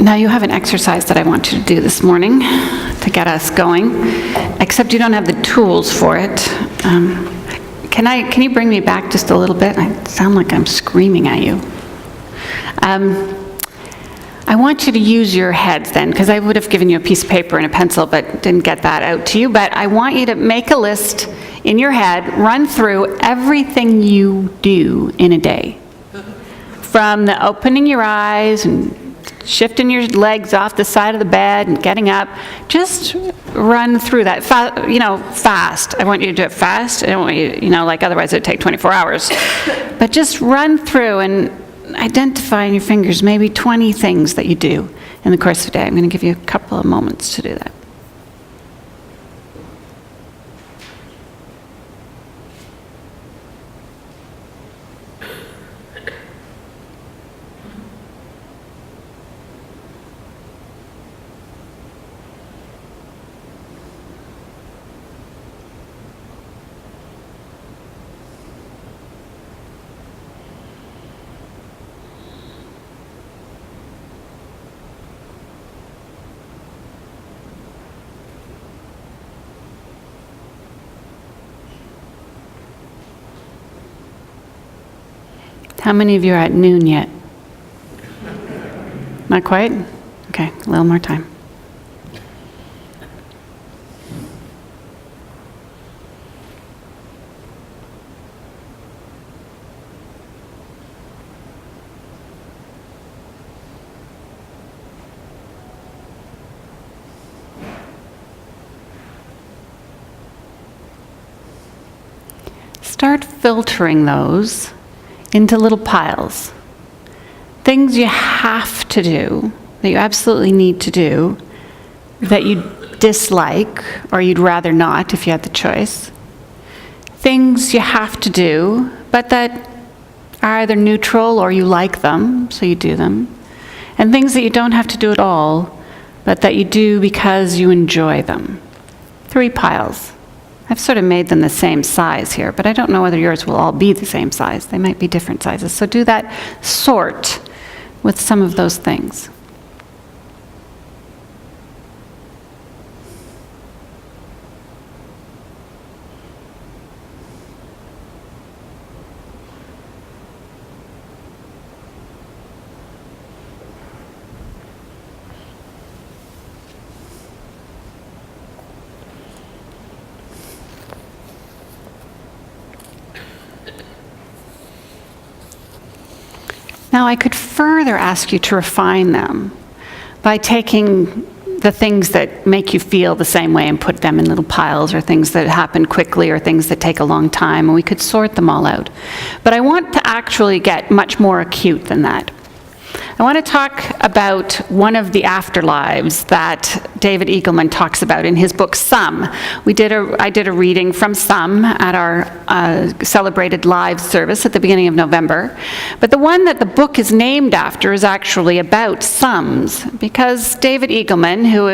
Now you have an exercise that I want you to do this morning to get us going, except you don't have the tools for it. Can you bring me back just a little bit? I sound like I'm screaming at you. I want you to use your heads then, because I would have given you a piece of paper and a pencil, but didn't get that out to you. But I want you to make a list in your head, run through everything you do in a day. From the opening your eyes and shifting your legs off the side of the bed and getting up, just run through that, fast. I want you to do it fast. I don't want you, otherwise it'd take 24 hours. But just run through and identify in your fingers maybe 20 things that you do in the course of the day. I'm going to give you a couple of moments to do that. How many of you are at noon yet? Not quite? Okay, a little more time. Start filtering those into little piles. Things you have to do, that you absolutely need to do, that you dislike, or you'd rather not if you had the choice. Things you have to do, but that are either neutral or you like them, so you do them. And things that you don't have to do at all, but that you do because you enjoy them. 3 piles. I've sort of made them the same size here, but I don't know whether yours will all be the same size. They might be different sizes. So do that sort with some of those things. Now, I could further ask you to refine them by taking the things that make you feel the same way and put them in little piles, or things that happen quickly or things that take a long time, and we could sort them all out. But I want to actually get much more acute than that. I want to talk about one of the afterlives that David Eagleman talks about in his book, Some. I did a reading from Some at our celebrated live service at the beginning of November. But the one that the book is named after is actually about sums, because David Eagleman, who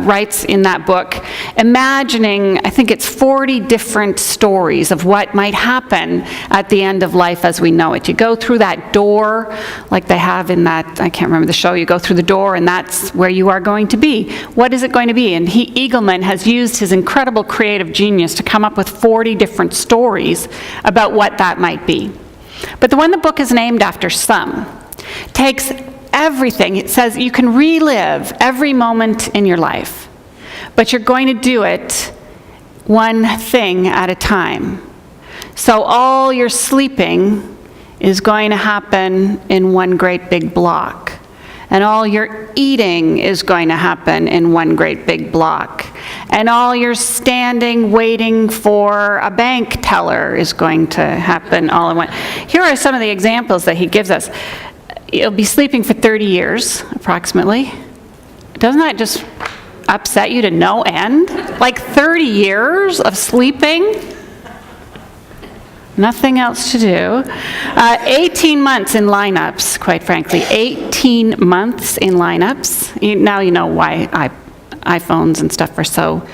writes in that book, imagining, I think it's 40 different stories of what might happen at the end of life as we know it. You go through that door, like they have in that, I can't remember the show, you go through the door and that's where you are going to be. What is it going to be? And Eagleman has used his incredible creative genius to come up with 40 different stories about what that might be. But the one the book is named after, Some, takes everything. It says you can relive every moment in your life, but you're going to do it one thing at a time. So all your sleeping is going to happen in one great big block. And all your eating is going to happen in one great big block. And all your standing, waiting for a bank teller is going to happen all in one. Here are some of the examples that he gives us. You'll be sleeping for 30 years, approximately. Doesn't that just upset you to no end? Like 30 years of sleeping? Nothing else to do. 18 months in lineups, quite frankly. 18 months in lineups. Now you know why iPhones and stuff are so,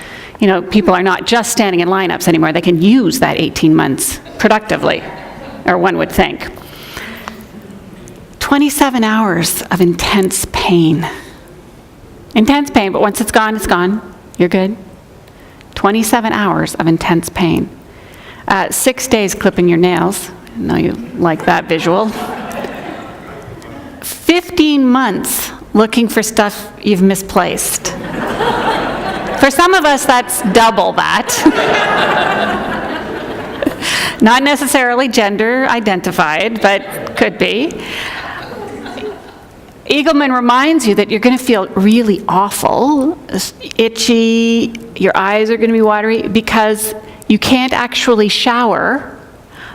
people are not just standing in lineups anymore. They can use that 18 months productively, or one would think. 27 hours of intense pain. Intense pain, but once it's gone, it's gone. You're good. 27 hours of intense pain. 6 days clipping your nails. I know you like that visual. 15 months looking for stuff you've misplaced. For some of us, that's double that. Not necessarily gender identified, but could be. Eagleman reminds you that you're going to feel really awful, itchy, your eyes are going to be watery, because you can't actually shower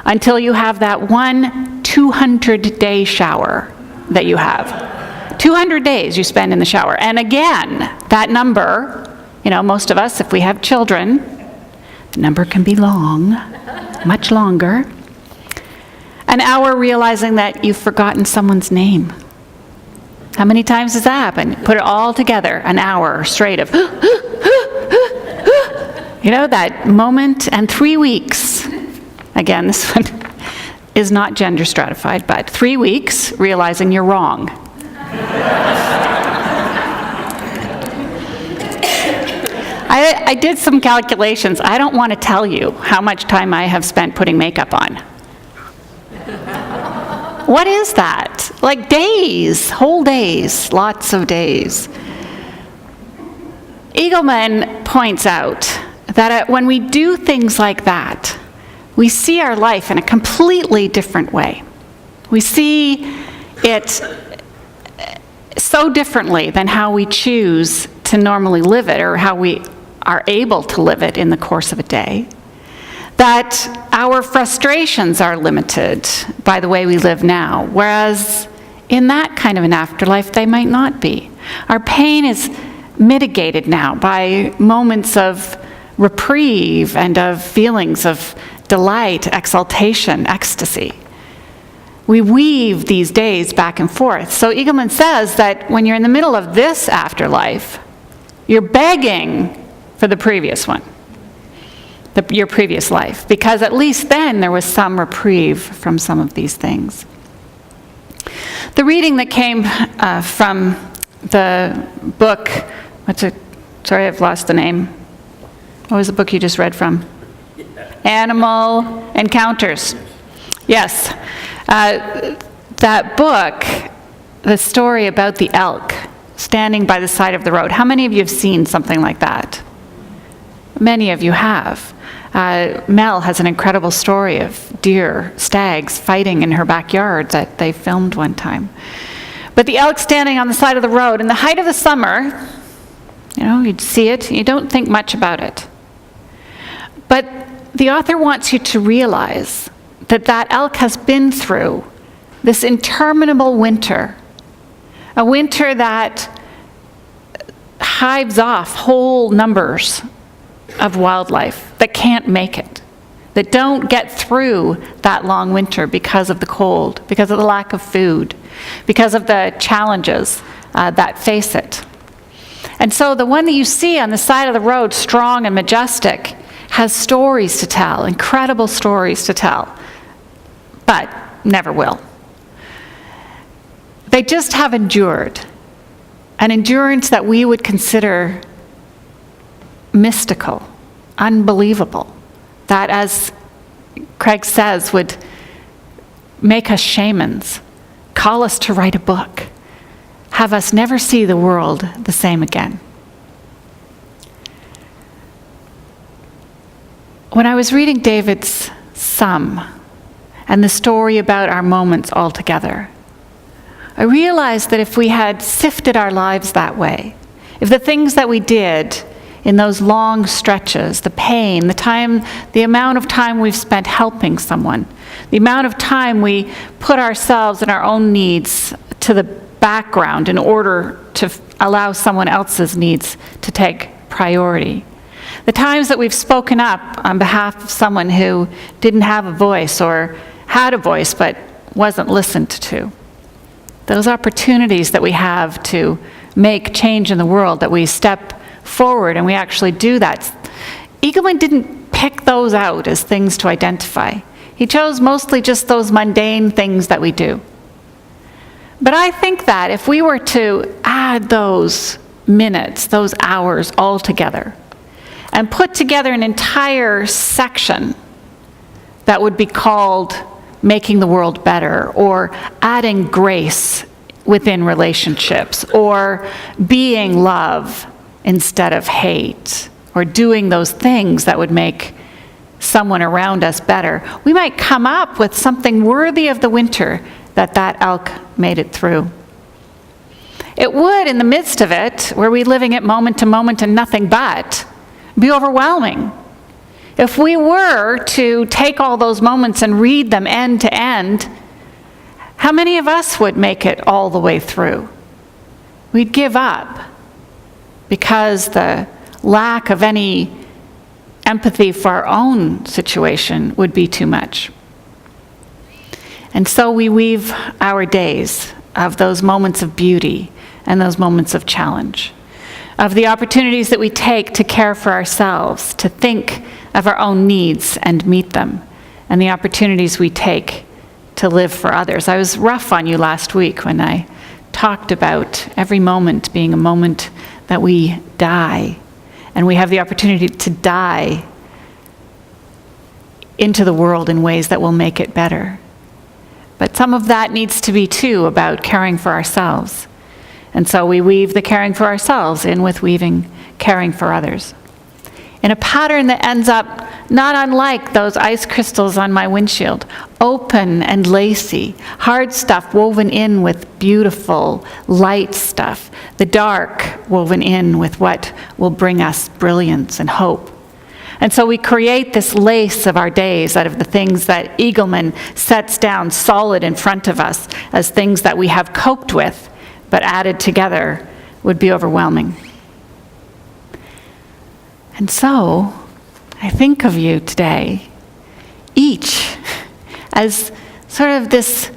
until you have that one 200-day shower that you have. 200 days you spend in the shower. And again, that number, most of us, if we have children, the number can be long, much longer. An hour realizing that you've forgotten someone's name. How many times does that happen? Put it all together, an hour straight of, that moment, and 3 weeks. Again, this one is not gender stratified, but 3 weeks realizing you're wrong. I did some calculations. I don't want to tell you how much time I have spent putting makeup on. What is that? Like days, whole days, lots of days. Eagleman points out that when we do things like that, we see our life in a completely different way. We see it so differently than how we choose to normally live it, or how we are able to live it in the course of a day. That our frustrations are limited by the way we live now, whereas in that kind of an afterlife, they might not be. Our pain is mitigated now by moments of reprieve and of feelings of delight, exaltation, ecstasy. We weave these days back and forth. So Eagleman says that when you're in the middle of this afterlife, you're begging for the previous one. Your previous life, because at least then there was some reprieve from some of these things. The reading that came from the book, sorry, I've lost the name. What was the book you just read from? Animal Encounters. Yes. That book, the story about the elk standing by the side of the road. How many of you have seen something like that? Many of you have. Mel has an incredible story of deer, stags fighting in her backyard that they filmed one time. But the elk standing on the side of the road in the height of the summer, you'd see it, you don't think much about it. But the author wants you to realize that that elk has been through this interminable winter, a winter that hives off whole numbers of wildlife that can't make it, that don't get through that long winter because of the cold, because of the lack of food, because of the challenges that face it. And so the one that you see on the side of the road, strong and majestic, has stories to tell, incredible stories to tell, but never will. They just have endured, an endurance that we would consider mystical, unbelievable, that, as Craig says, would make us shamans, call us to write a book, have us never see the world the same again. When I was reading David's Sum and the story about our moments all together, I realized that if we had sifted our lives that way, if the things that we did in those long stretches, the pain, the time, the amount of time we've spent helping someone, the amount of time we put ourselves and our own needs to the background in order to allow someone else's needs to take priority, the times that we've spoken up on behalf of someone who didn't have a voice or had a voice but wasn't listened to, those opportunities that we have to make change in the world, that we step forward and we actually do that. Eagleman didn't pick those out as things to identify. He chose mostly just those mundane things that we do. But I think that if we were to add those minutes, those hours all together, and put together an entire section that would be called Making the World Better, or adding grace within relationships, or being love instead of hate, or doing those things that would make someone around us better, we might come up with something worthy of the winter that elk made it through. It would, in the midst of it, were we living it moment to moment and nothing but, be overwhelming. If we were to take all those moments and read them end to end, how many of us would make it all the way through? We'd give up because the lack of any empathy for our own situation would be too much. And so we weave our days of those moments of beauty and those moments of challenge, of the opportunities that we take to care for ourselves, to think of our own needs and meet them, and the opportunities we take to live for others. I was rough on you last week when I talked about every moment being a moment that we die, and we have the opportunity to die into the world in ways that will make it better. But some of that needs to be, too, about caring for ourselves. And so we weave the caring for ourselves in with weaving caring for others, in a pattern that ends up not unlike those ice crystals on my windshield, open and lacy, hard stuff woven in with beautiful, light stuff, the dark woven in with what will bring us brilliance and hope. And so we create this lace of our days out of the things that Eagleman sets down solid in front of us as things that we have coped with, but added together would be overwhelming. And so I think of you today, each as sort of this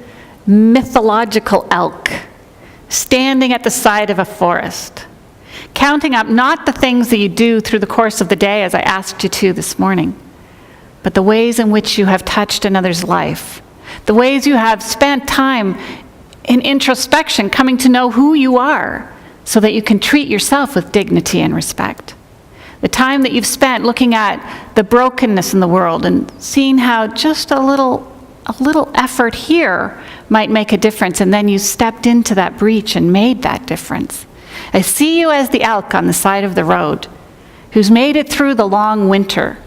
mythological elk standing at the side of a forest, counting up not the things that you do through the course of the day as I asked you to this morning, but the ways in which you have touched another's life, the ways you have spent time in introspection, coming to know who you are so that you can treat yourself with dignity and respect. The time that you've spent looking at the brokenness in the world and seeing how just a little effort here might make a difference, and then you stepped into that breach and made that difference. I see you as the elk on the side of the road who's made it through the long winter,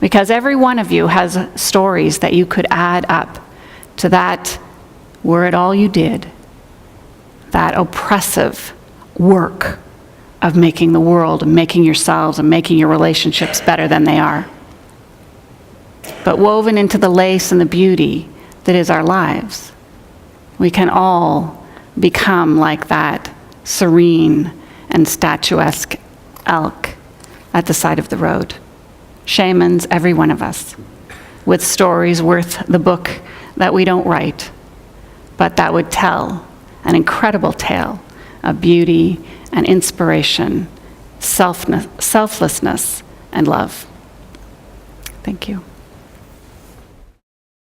because every one of you has stories that you could add up to that were it all you did, that oppressive work of making the world and making yourselves and making your relationships better than they are. But woven into the lace and the beauty that is our lives, we can all become like that serene and statuesque elk at the side of the road. Shamans, every one of us, with stories worth the book that we don't write, but that would tell an incredible tale of beauty and inspiration, selflessness, and love. Thank you.